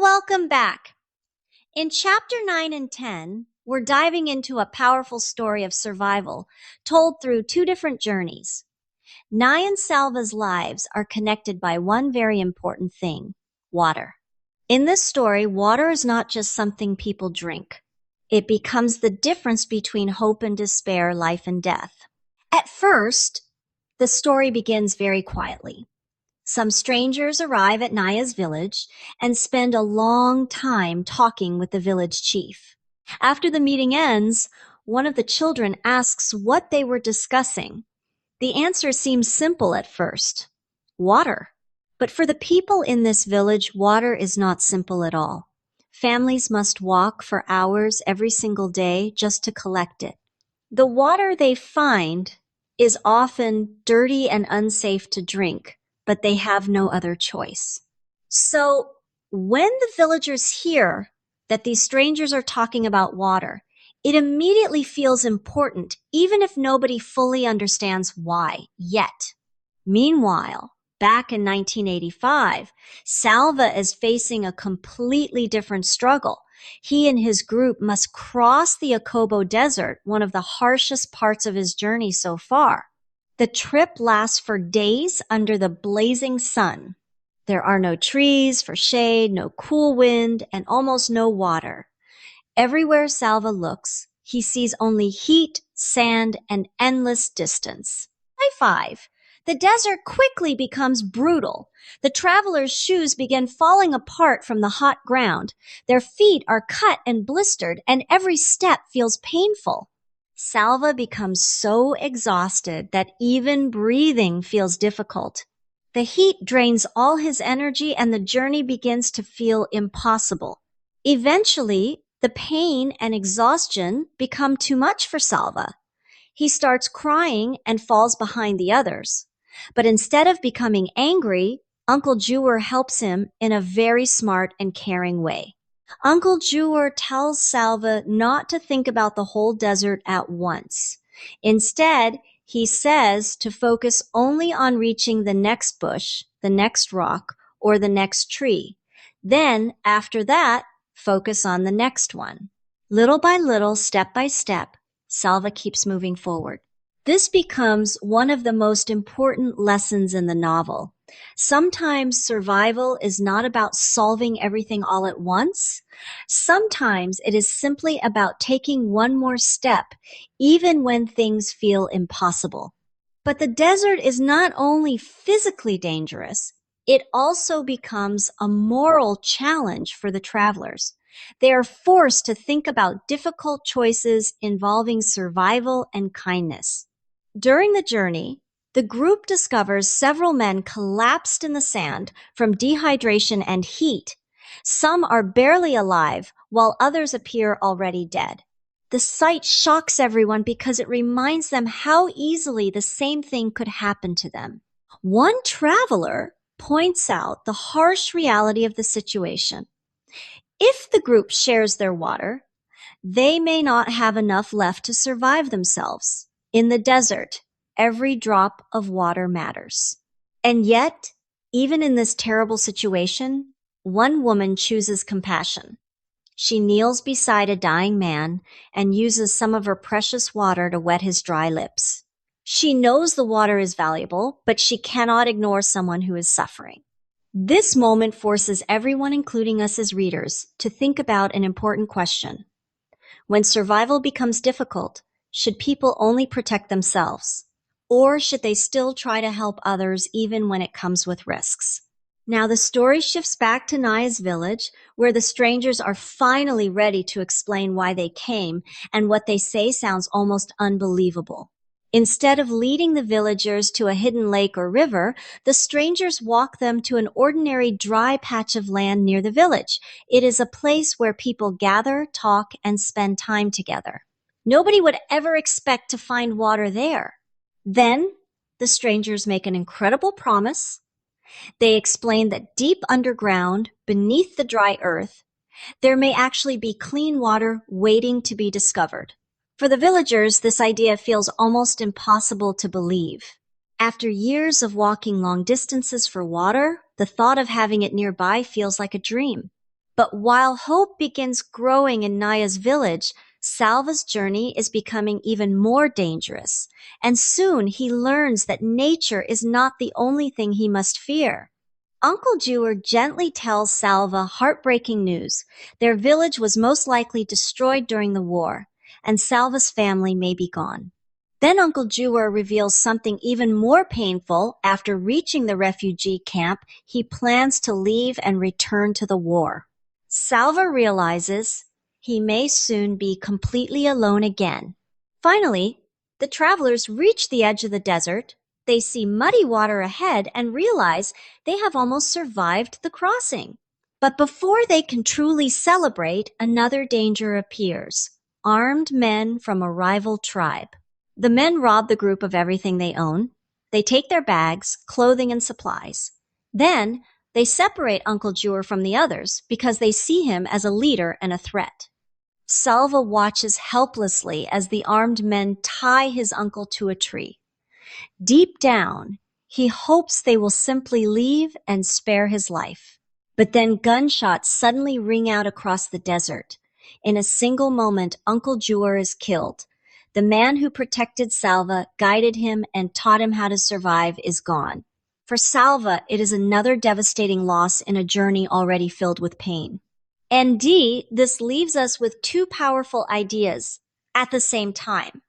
welcome back. In chapter 9 and 10, we're diving into a powerful story of survival told through two different journeys. Nye and Salva's lives are connected by one very important thing: water. In this story, water is not just something people drink. It becomes the difference between hope and despair, life and death. At first, the story begins very quietly. Some strangers arrive at Naya's village and spend a long time talking with the village chief. After the meeting ends, one of the children asks what they were discussing. The answer seems simple at first: water. But for the people in this village, water is not simple at all. Families must walk for hours every single day just to collect it. The water they find is often dirty and unsafe to drink, but they have no other choice. So when the villagers hear that these strangers are talking about water, it immediately feels important, even if nobody fully understands why yet. Meanwhile, back in 1985, Salva is facing a completely different struggle. He and his group must cross the Akobo Desert, one of the harshest parts of his journey so far. The trip lasts for days under the blazing sun. There are no trees for shade, no cool wind, and almost no water. Everywhere Salva looks, he sees only heat, sand, and endless distance. High five. The desert quickly becomes brutal. The travelers' shoes begin falling apart from the hot ground. Their feet are cut and blistered, and every step feels painful. Salva becomes so exhausted that even breathing feels difficult. The heat drains all his energy and the journey begins to feel impossible. Eventually, the pain and exhaustion become too much for Salva. He starts crying and falls behind the others. But instead of becoming angry, Uncle Jewar helps him in a very smart and caring way. Uncle Jewar tells Salva not to think about the whole desert at once. Instead, he says to focus only on reaching the next bush, the next rock, or the next tree. Then, after that, focus on the next one. Little by little, step by step, Salva keeps moving forward. This becomes one of the most important lessons in the novel. Sometimes survival is not about solving everything all at once. Sometimes it is simply about taking one more step, even when things feel impossible. But the desert is not only physically dangerous, it also becomes a moral challenge for the travelers. They are forced to think about difficult choices involving survival and kindness. During the journey, the group discovers several men collapsed in the sand from dehydration and heat. Some are barely alive, while others appear already dead. The sight shocks everyone because it reminds them how easily the same thing could happen to them. One traveler points out the harsh reality of the situation. If the group shares their water, they may not have enough left to survive themselves. In the desert, every drop of water matters. And yet, even in this terrible situation, one woman chooses compassion. She kneels beside a dying man and uses some of her precious water to wet his dry lips. She knows the water is valuable, but she cannot ignore someone who is suffering. This moment forces everyone, including us as readers, to think about an important question. When survival becomes difficult, should people only protect themselves? Or should they still try to help others even when it comes with risks? Now the story shifts back to Naya's village, where the strangers are finally ready to explain why they came, and what they say sounds almost unbelievable. Instead of leading the villagers to a hidden lake or river, the strangers walk them to an ordinary dry patch of land near the village. It is a place where people gather, talk, and spend time together. Nobody would ever expect to find water there. Then, the strangers make an incredible promise. They explain that deep underground, beneath the dry earth, there may actually be clean water waiting to be discovered. For the villagers, this idea feels almost impossible to believe. After years of walking long distances for water, the thought of having it nearby feels like a dream. But while hope begins growing in Naya's village, Salva's journey is becoming even more dangerous, and soon he learns that nature is not the only thing he must fear. Uncle Jewer gently tells Salva heartbreaking news. Their village was most likely destroyed during the war, and Salva's family may be gone. Then Uncle Jewer reveals something even more painful. After reaching the refugee camp, he plans to leave and return to the war. Salva realizes he may soon be completely alone again. Finally, the travelers reach the edge of the desert. They see muddy water ahead and realize they have almost survived the crossing. But before they can truly celebrate, another danger appears. Armed men from a rival tribe. The men rob the group of everything they own. They take their bags, clothing, and supplies. Then, they separate Uncle Jewer from the others because they see him as a leader and a threat. Salva watches helplessly as the armed men tie his uncle to a tree. Deep down, he hopes they will simply leave and spare his life. But then gunshots suddenly ring out across the desert. In a single moment, Uncle Jewer is killed. The man who protected Salva, guided him, and taught him how to survive is gone. For Salva, it is another devastating loss in a journey already filled with pain. And D, this leaves us with two powerful ideas at the same time.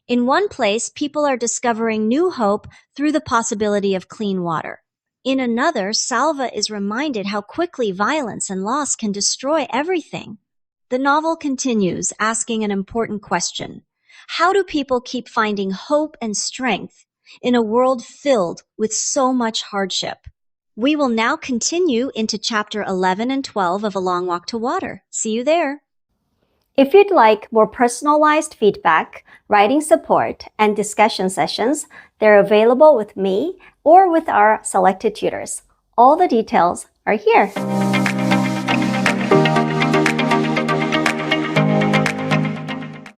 In one place, people are discovering new hope through the possibility of clean water. In another, Salva is reminded how quickly violence and loss can destroy everything. The novel continues, asking an important question. How do people keep finding hope and strength in a world filled with so much hardship? We will now continue into chapter 11 and 12 of A Long Walk to Water. See you there. If you'd like more personalized feedback, writing support, and discussion sessions, they're available with me or with our selected tutors. All the details are here.